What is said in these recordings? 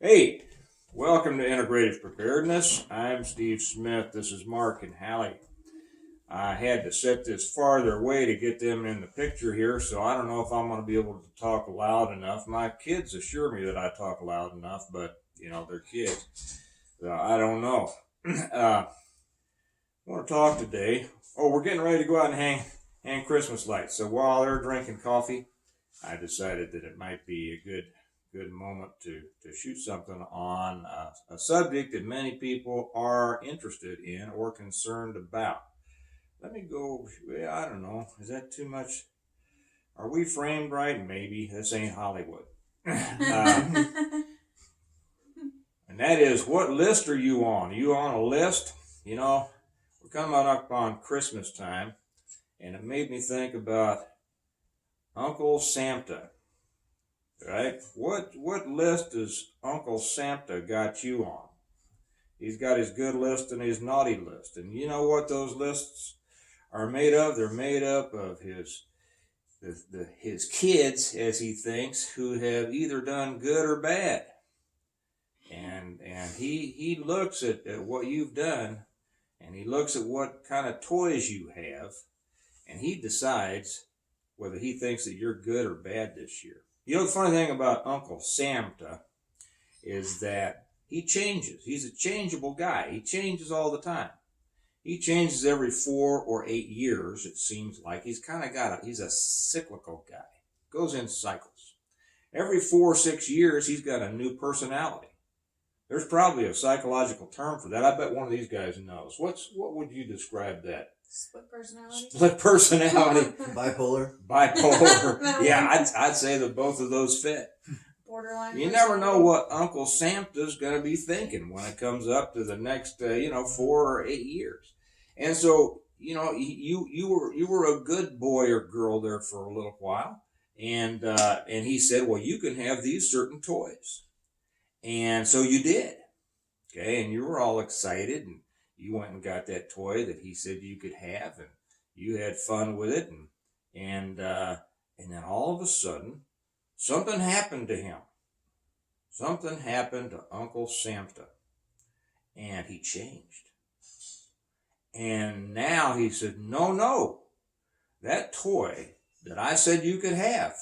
Hey, welcome to Integrative Preparedness. I'm Steve Smith. This is Mark and Hallie. I had to set this farther away to get them in the picture here, so I don't know if I'm going to be able to talk loud enough. My kids assure me that I talk loud enough, but, they're kids. So I don't know. I want to talk today. Oh, we're getting ready to go out and hang Christmas lights. So while they're drinking coffee, I decided that it might be a good moment to shoot something on a subject that many people are interested in or concerned about. Let me go, I don't know, is that too much? Are we framed right? Maybe. This ain't Hollywood. And that is, what list are you on? Are you on a list? We're coming up on Christmas time, and it made me think about Uncle Santa. Right? What list has Uncle Santa got you on? He's got his good list and his naughty list. And you know what those lists are made of? They're made up of his kids, as he thinks, who have either done good or bad. And he looks at what you've done, and he looks at what kind of toys you have, and he decides whether he thinks that you're good or bad this year. The funny thing about Uncle Santa is that he changes. He's a changeable guy. He changes all the time. He changes every 4 or 8 years, it seems like. He's a cyclical guy. Goes in cycles. Every 4 or 6 years, he's got a new personality. There's probably a psychological term for that. I bet one of these guys knows. What would you describe that? Split personality? Split personality. Bipolar. Yeah, I'd say that both of those fit. Borderline. You never know what Uncle Santa's going to be thinking when it comes up to the next, 4 or 8 years. And so, you were a good boy or girl there for a little while. And he said, well, you can have these certain toys. And so you did. Okay. And you were all excited, and you went and got that toy that he said you could have, and you had fun with it, and then all of a sudden, something happened to him. Something happened to Uncle Santa, and he changed. And now he said, no, that toy that I said you could have,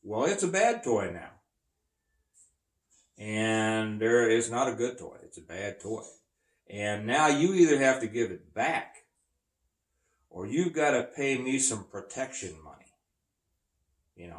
well, it's a bad toy now. And it's not a good toy. It's a bad toy. And now you either have to give it back, or you've got to pay me some protection money.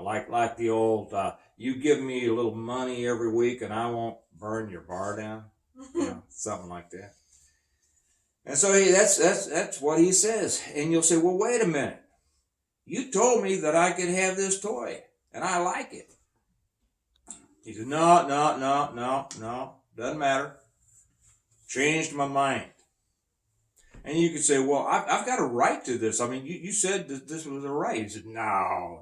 Like the old, you give me a little money every week and I won't burn your bar down. Something like that. And so that's what he says. And you'll say, well, wait a minute. You told me that I could have this toy, and I like it. He said, no, doesn't matter. Changed my mind. And you could say, well, I've got a right to this. I mean, you said that this was a right. He said, no.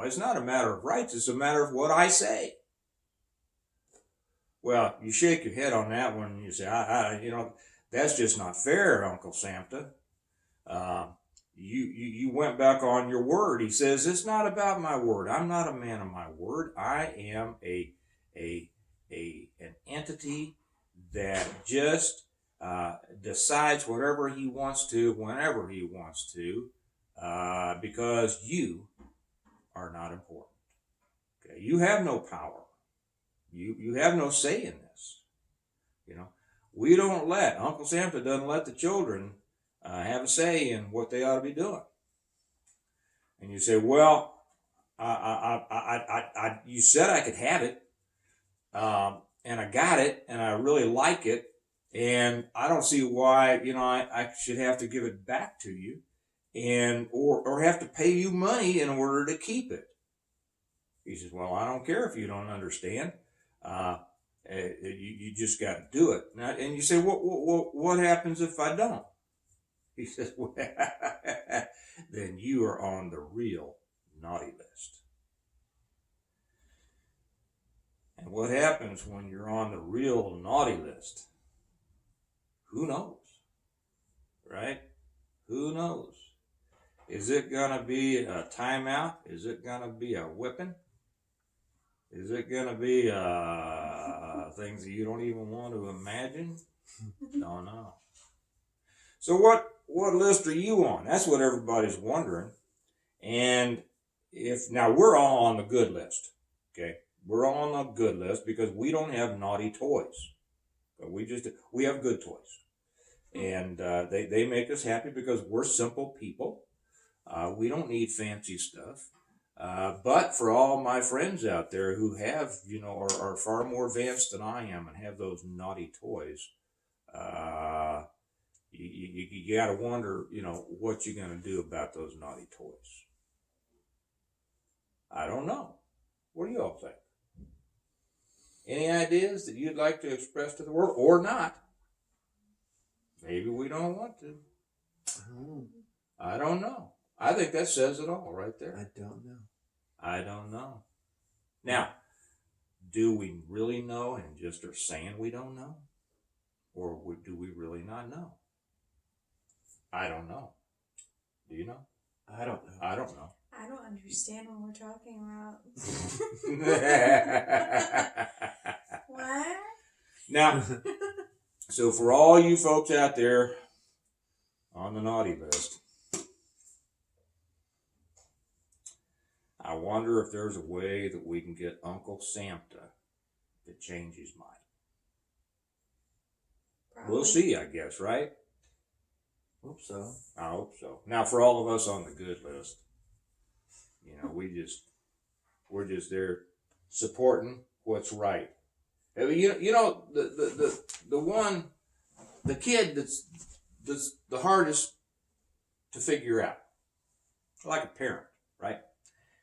It's not a matter of rights. It's a matter of what I say. Well, you shake your head on that one, and you say, that's just not fair, Uncle Santa. You went back on your word. He says, it's not about my word. I'm not a man of my word. I am an entity that just decides whatever he wants to, whenever he wants to, because you are not important. Okay, you have no power. You have no say in this. We don't Uncle Santa doesn't let the children have a say in what they ought to be doing. And you say, well, you said I could have it, and I got it, and I really like it, and I don't see why, I should have to give it back to you, or have to pay you money in order to keep it. He says, well, I don't care if you don't understand. You just got to do it. Now, and you say, what happens if I don't? He says, well, then you are on the real naughty list. And what happens when you're on the real naughty list? Who knows? Right? Who knows? Is it going to be a timeout? Is it going to be a whipping? Is it going to be a things that you don't even want to imagine. Don't know. So what list are you on? That's what everybody's wondering. And if now we're all on the good list, okay? We're all on the good list because we don't have naughty toys, but we have good toys, and they make us happy because we're simple people. We don't need fancy stuff. But for all my friends out there who have, are far more advanced than I am and have those naughty toys, you got to wonder, what you're going to do about those naughty toys. I don't know. What do you all think? Any ideas that you'd like to express to the world or not? Maybe we don't want to. I don't know. I think that says it all right there. I don't know. I don't know. Now, do we really know and just are saying we don't know? Or do we really not know? I don't know. Do you know? I don't know. I don't know. I don't understand what we're talking about. What? Now, so for all you folks out there on the naughty list, I wonder if there's a way that we can get Uncle Santa to change his mind. Probably. We'll see, I guess, right? Hope so. I hope so. Now, for all of us on the good list, we're just there supporting what's right. I mean, the kid that's the hardest to figure out, like a parent, right?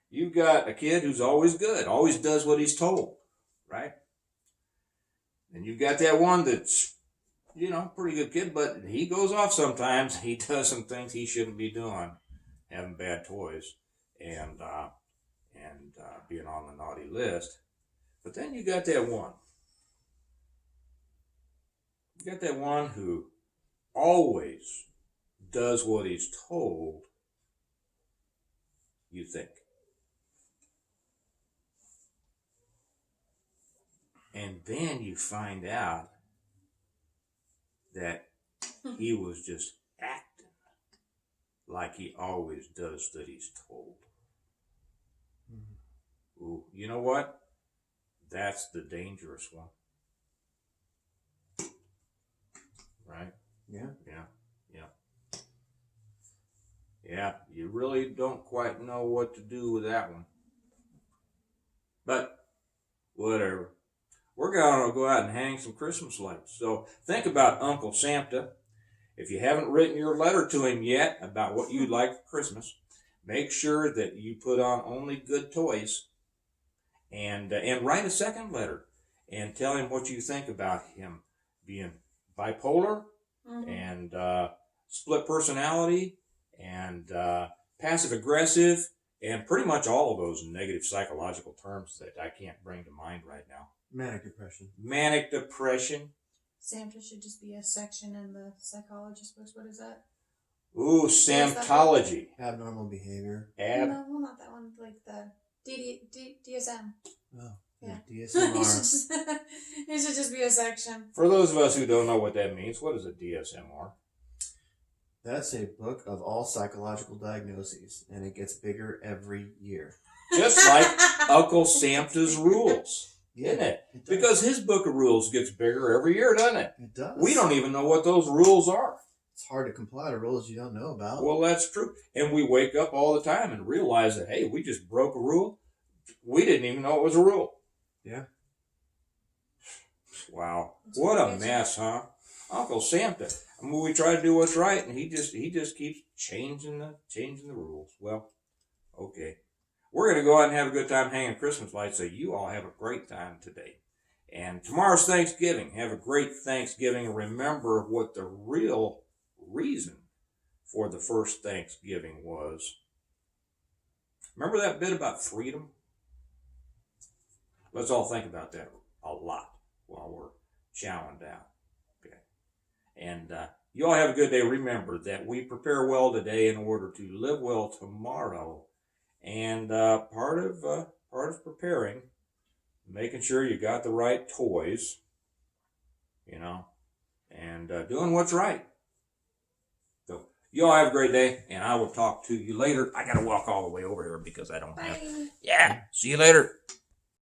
You've got a kid who's always good, always does what he's told, right? And you've got that one that's, pretty good kid, but he goes off sometimes. He does some things he shouldn't be doing, having bad toys, and being on the naughty list. But then you got that one. You got that one who always does what he's told, you think. And then you find out that he was just acting like he always does that he's told. Ooh, you know what? That's the dangerous one. Right? Yeah. Yeah, you really don't quite know what to do with that one. But, whatever. We're going to go out and hang some Christmas lights. So, think about Uncle Santa. If you haven't written your letter to him yet about what you'd like for Christmas, make sure that you put on only good toys and write a second letter and tell him what you think about him being bipolar and split personality and passive aggressive and pretty much all of those negative psychological terms that I can't bring to mind right now. Manic depression. Manic depression. Santa should just be a section in the psychologist books. What is that? Ooh, Samtology. Abnormal behavior. No, well, not that one. Like the DSM. Oh, Yeah. DSMR. It should just be a section. For those of us who don't know what that means, what is a DSMR? That's a book of all psychological diagnoses, and it gets bigger every year. Just like Uncle Santa's rules, Yeah, isn't it? does. Because his book of rules gets bigger every year, doesn't it? It does. We don't even know what those rules are. It's hard to comply to rules you don't know about. Well, that's true. And we wake up all the time and realize that, hey, we just broke a rule. We didn't even know it was a rule. Yeah. Wow. What a mess, huh? Uncle Santa. I mean, we try to do what's right, and he just keeps changing the rules. Well, okay. We're going to go out and have a good time hanging Christmas lights, so you all have a great time today. And tomorrow's Thanksgiving. Have a great Thanksgiving, and remember what the real reason for the first Thanksgiving was. Remember that bit about freedom? Let's all think about that a lot while we're chowing down. Okay. And you all have a good day. Remember that we prepare well today in order to live well tomorrow. And part of preparing making sure you got the right toys, and doing what's right. So you all have a great day, and I will talk to you later. I got to walk all the way over here because I don't have. Bye. Yeah. See you later.